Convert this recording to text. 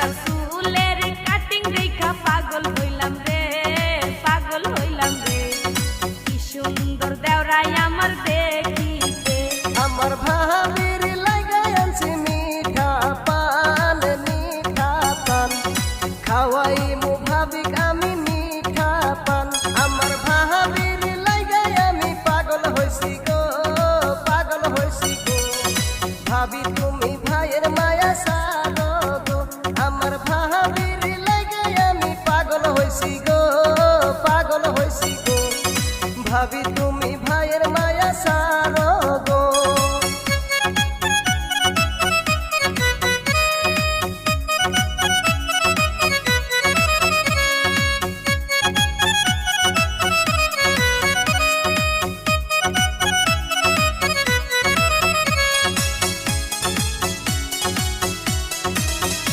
দেওরার চুলের কাটিং দেখা পাগল হইলাম রে, পাগল হইলাম রে। কি সুন্দর দেওরাই আমার দেখিতে, আমার ভাবির লাগাই আনছি মিঠা পান, মিঠা পান খাওয়াই মু ভাবিক আমি মিঠা পান। আমার ভাবির লাগাই আমি পাগল হইছি গো, পাগল হইছি গো। ভাবি তুমি ভাইয়ের মায়া সারো গো, আমার ভাবির লাগাই আমি পাগল হইছি গো, পাগল হইছি গো। ভাবি